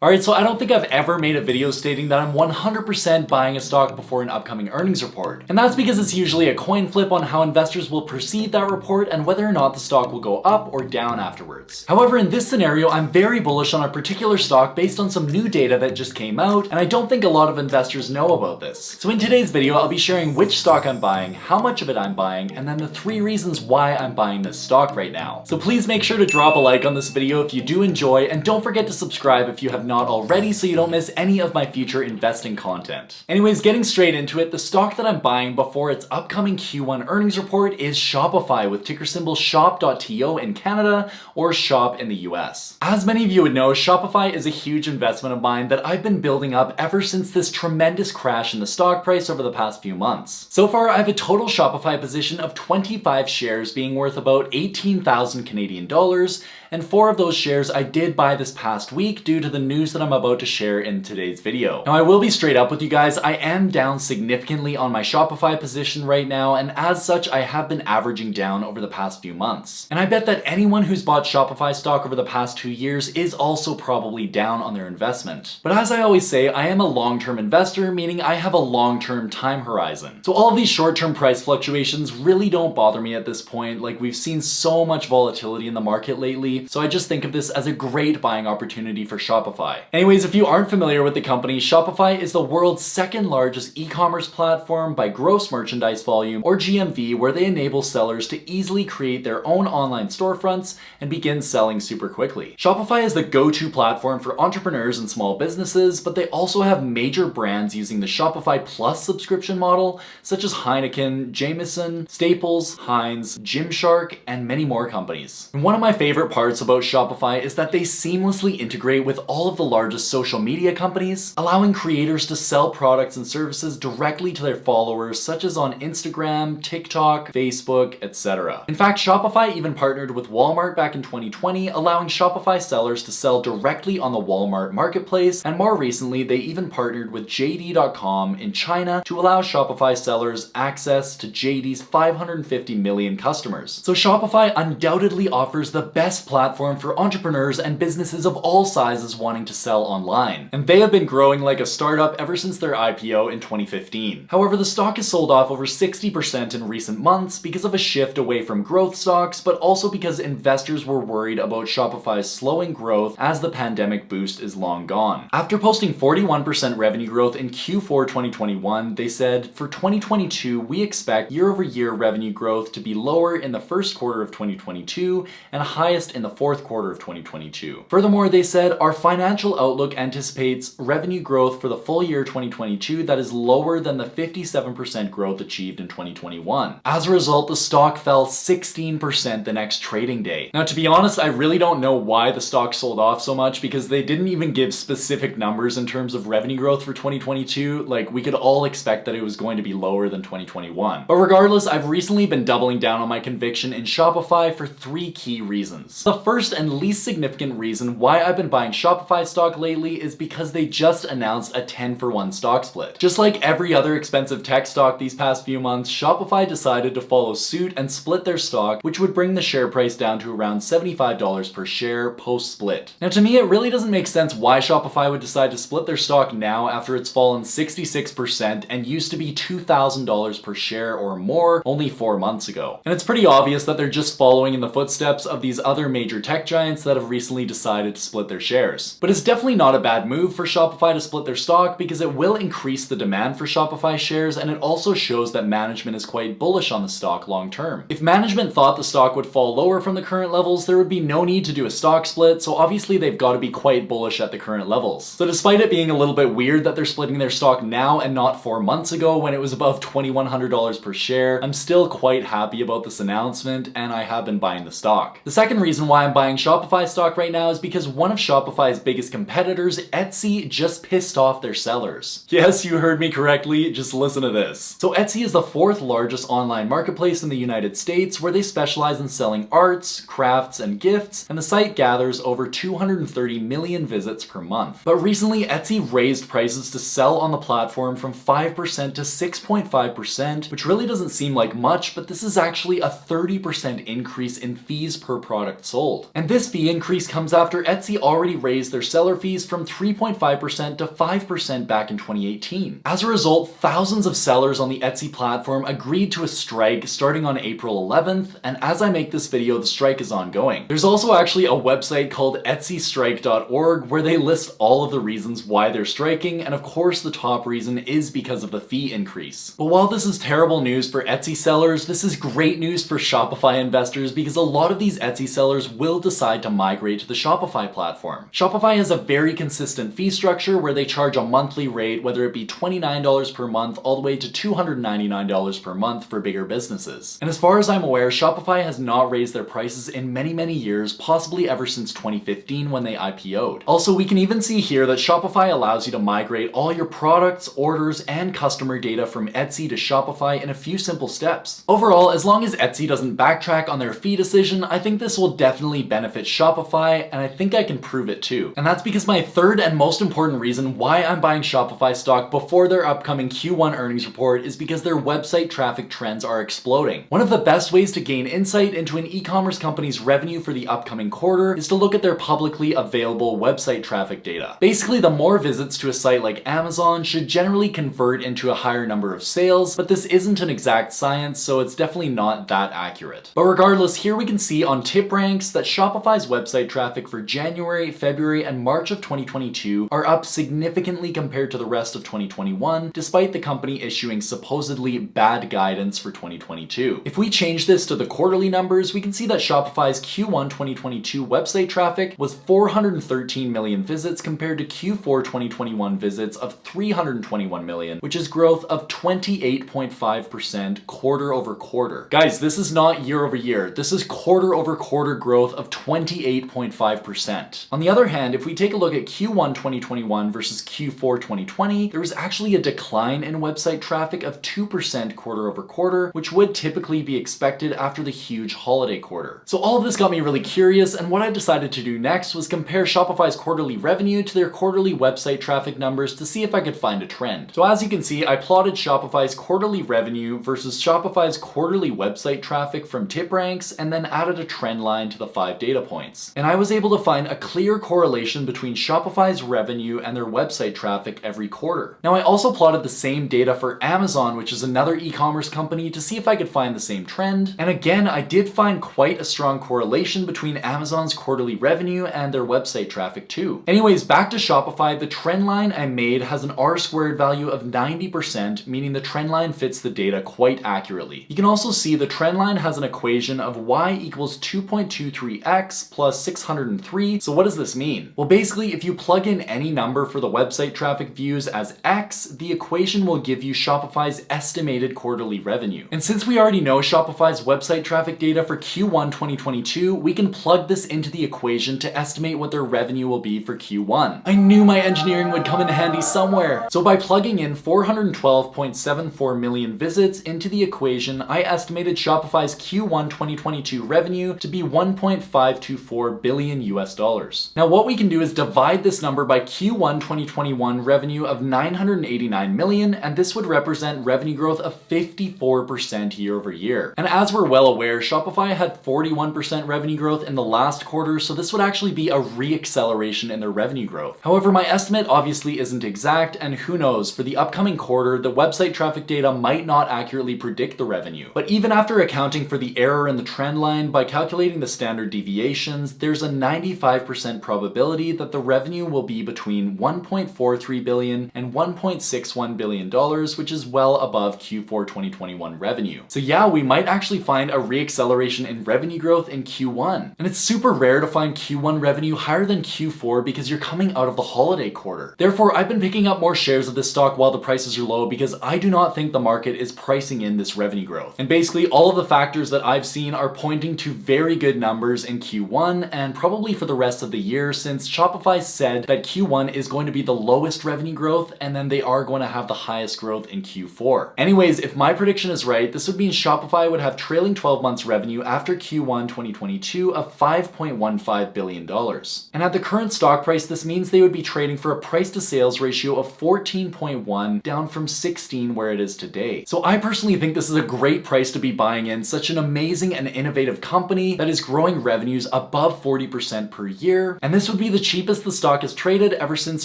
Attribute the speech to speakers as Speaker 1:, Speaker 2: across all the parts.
Speaker 1: Alright, so I don't think I've ever made a video stating that I'm 100% buying a stock before an upcoming earnings report. And that's because it's usually a coin flip on how investors will perceive that report and whether or not the stock will go up or down afterwards. However, in this scenario, I'm very bullish on a particular stock based on some new data that just came out, and I don't think a lot of investors know about this. So in today's video, I'll be sharing which stock I'm buying, how much of it I'm buying, and then the 3 reasons why I'm buying this stock right now. So please make sure to drop a like on this video if you do enjoy, and don't forget to subscribe if you have not already so you don't miss any of my future investing content. Anyways, getting straight into it, the stock that I'm buying before its upcoming Q1 earnings report is Shopify with ticker symbol shop.to in Canada or shop in the US. As many of you would know, Shopify is a huge investment of mine that I've been building up ever since this tremendous crash in the stock price over the past few months. So far, I have a total Shopify position of 25 shares being worth about 18,000 Canadian dollars, and 4 of those shares I did buy this past week due to the news that I'm about to share in today's video. Now, I will be straight up with you guys, I am down significantly on my Shopify position right now, and as such, I have been averaging down over the past few months. And I bet that anyone who's bought Shopify stock over the past 2 years is also probably down on their investment. But as I always say, I am a long-term investor, meaning I have a long-term time horizon. So all of these short-term price fluctuations really don't bother me at this point. Like, we've seen so much volatility in the market lately, so I just think of this as a great buying opportunity for Shopify. Anyways, if you aren't familiar with the company, Shopify is the world's second largest e-commerce platform by gross merchandise volume, or GMV, where they enable sellers to easily create their own online storefronts and begin selling super quickly. Shopify is the go-to platform for entrepreneurs and small businesses, but they also have major brands using the Shopify Plus subscription model, such as Heineken, Jameson, Staples, Heinz, Gymshark, and many more companies. And one of my favorite parts about Shopify is that they seamlessly integrate with all of the largest social media companies, allowing creators to sell products and services directly to their followers, such as on Instagram, TikTok, Facebook, etc. In fact, Shopify even partnered with Walmart back in 2020, allowing Shopify sellers to sell directly on the Walmart marketplace, and more recently, they even partnered with JD.com in China to allow Shopify sellers access to JD's 550 million customers. So Shopify undoubtedly offers the best platform for entrepreneurs and businesses of all sizes wanting to sell online. And they have been growing like a startup ever since their IPO in 2015. However, the stock has sold off over 60% in recent months because of a shift away from growth stocks, but also because investors were worried about Shopify's slowing growth as the pandemic boost is long gone. After posting 41% revenue growth in Q4 2021, they said, for 2022, we expect year-over-year revenue growth to be lower in the first quarter of 2022 and highest in the fourth quarter of 2022. Furthermore, they said, our financial outlook anticipates revenue growth for the full year 2022 that is lower than the 57% growth achieved in 2021. As a result, the stock fell 16% the next trading day. Now, to be honest, I really don't know why the stock sold off so much, because they didn't even give specific numbers in terms of revenue growth for 2022. Like, we could all expect that it was going to be lower than 2021. But regardless, I've recently been doubling down on my conviction in Shopify for 3 key reasons. The first and least significant reason why I've been buying Shopify stock lately is because they just announced a 10-for-1 stock split. Just like every other expensive tech stock these past few months, Shopify decided to follow suit and split their stock, which would bring the share price down to around $75 per share post-split. Now, to me, it really doesn't make sense why Shopify would decide to split their stock now after it's fallen 66% and used to be $2,000 per share or more only 4 months ago. And it's pretty obvious that they're just following in the footsteps of these other major tech giants that have recently decided to split their shares. But it's definitely not a bad move for Shopify to split their stock, because it will increase the demand for Shopify shares, and it also shows that management is quite bullish on the stock long term. If management thought the stock would fall lower from the current levels, there would be no need to do a stock split, so obviously they've got to be quite bullish at the current levels. So despite it being a little bit weird that they're splitting their stock now and not 4 months ago when it was above $2,100 per share, I'm still quite happy about this announcement, and I have been buying the stock. The second reason why I'm buying Shopify stock right now is because one of Shopify's biggest competitors, Etsy, just pissed off their sellers. Yes, you heard me correctly, just listen to this. So Etsy is the 4th largest online marketplace in the United States, where they specialize in selling arts, crafts, and gifts, and the site gathers over 230 million visits per month. But recently, Etsy raised prices to sell on the platform from 5% to 6.5%, which really doesn't seem like much, but this is actually a 30% increase in fees per product sold. sold. And this fee increase comes after Etsy already raised their seller fees from 3.5% to 5% back in 2018. As a result, thousands of sellers on the Etsy platform agreed to a strike starting on April 11th, and as I make this video, the strike is ongoing. There's also actually a website called etsystrike.org where they list all of the reasons why they're striking, and of course the top reason is because of the fee increase. But while this is terrible news for Etsy sellers, this is great news for Shopify investors because a lot of these Etsy sellers will decide to migrate to the Shopify platform. Shopify has a very consistent fee structure where they charge a monthly rate, whether it be $29 per month all the way to $299 per month for bigger businesses. And as far as I'm aware, Shopify has not raised their prices in many years, possibly ever since 2015 when they IPO'd. Also, we can even see here that Shopify allows you to migrate all your products, orders, and customer data from Etsy to Shopify in a few simple steps. Overall, as long as Etsy doesn't backtrack on their fee decision, I think this will definitely benefit Shopify, and I think I can prove it too. And that's because my third and most important reason why I'm buying Shopify stock before their upcoming Q1 earnings report is because their website traffic trends are exploding. One of the best ways to gain insight into an e-commerce company's revenue for the upcoming quarter is to look at their publicly available website traffic data. Basically, the more visits to a site like Amazon should generally convert into a higher number of sales, but this isn't an exact science, so it's definitely not that accurate. But regardless, here we can see on TipRanks that Shopify's website traffic for January, February, and March of 2022 are up significantly compared to the rest of 2021, despite the company issuing supposedly bad guidance for 2022. If we change this to the quarterly numbers, we can see that Shopify's Q1 2022 website traffic was 413 million visits compared to Q4 2021 visits of 321 million, which is growth of 28.5% quarter over quarter. Guys, this is not year over year. This is quarter over quarter growth of 28.5%. On the other hand, if we take a look at Q1 2021 versus Q4 2020, there was actually a decline in website traffic of 2% quarter over quarter, which would typically be expected after the huge holiday quarter. So all of this got me really curious, and what I decided to do next was compare Shopify's quarterly revenue to their quarterly website traffic numbers to see if I could find a trend. So as you can see, I plotted Shopify's quarterly revenue versus Shopify's quarterly website traffic from TipRanks and then added a trend line to the 5 data points. And I was able to find a clear correlation between Shopify's revenue and their website traffic every quarter. Now I also plotted the same data for Amazon, which is another e-commerce company, to see if I could find the same trend. And again, I did find quite a strong correlation between Amazon's quarterly revenue and their website traffic too. Anyways, back to Shopify, the trend line I made has an R-squared value of 90%, meaning the trend line fits the data quite accurately. You can also see the trend line has an equation of y equals 2.23x plus 603. So what does this mean? Well, basically, if you plug in any number for the website traffic views as x, the equation will give you Shopify's estimated quarterly revenue. And since we already know Shopify's website traffic data for Q1 2022, we can plug this into the equation to estimate what their revenue will be for Q1. I knew my engineering would come in handy somewhere. So by plugging in 412.74 million visits into the equation, I estimated Shopify's Q1 2022 revenue to be 1.524 billion US dollars. Now what we can do is divide this number by Q1 2021 revenue of 989 million, and this would represent revenue growth of 54% year over year. And as we're well aware, Shopify had 41% revenue growth in the last quarter, so this would actually be a re-acceleration in their revenue growth. However, my estimate obviously isn't exact, and who knows, for the upcoming quarter, the website traffic data might not accurately predict the revenue. But even after accounting for the error in the trend line by calculating the standard deviations, there's a 95% probability that the revenue will be between $1.43 billion and $1.61 billion, which is well above Q4 2021 revenue. So yeah, we might actually find a re-acceleration in revenue growth in Q1. And it's super rare to find Q1 revenue higher than Q4 because you're coming out of the holiday quarter. Therefore, I've been picking up more shares of this stock while the prices are low because I do not think the market is pricing in this revenue growth. And basically, all of the factors that I've seen are pointing to very good numbers in Q1 and probably for the rest of the year, since Shopify said that Q1 is going to be the lowest revenue growth and then they are going to have the highest growth in Q4. Anyways, if my prediction is right, this would mean Shopify would have trailing 12 months revenue after Q1 2022 of $5.15 billion. And at the current stock price, this means they would be trading for a price to sales ratio of 14.1, down from 16 where it is today. So I personally think this is a great price to be buying in such an amazing and innovative company that is growing growing revenues above 40% per year, and this would be the cheapest the stock has traded ever since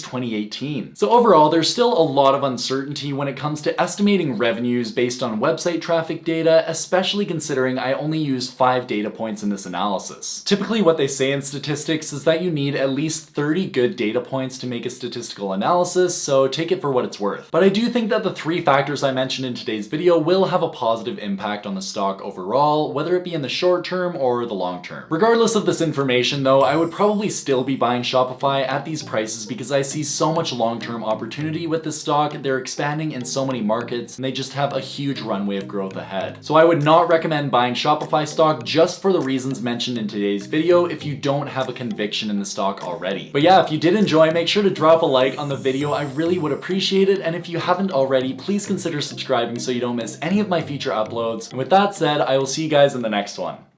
Speaker 1: 2018. So overall, there's still a lot of uncertainty when it comes to estimating revenues based on website traffic data, especially considering I only use 5 data points in this analysis. Typically what they say in statistics is that you need at least 30 good data points to make a statistical analysis, so take it for what it's worth. But I do think that the 3 factors I mentioned in today's video will have a positive impact on the stock overall, whether it be in the short term or the long term. Regardless of this information though, I would probably still be buying Shopify at these prices because I see so much long-term opportunity with this stock. They're expanding in so many markets and they just have a huge runway of growth ahead. So I would not recommend buying Shopify stock just for the reasons mentioned in today's video if you don't have a conviction in the stock already. But yeah, if you did enjoy, make sure to drop a like on the video. I really would appreciate it. And if you haven't already, please consider subscribing so you don't miss any of my future uploads. And with that said, I will see you guys in the next one.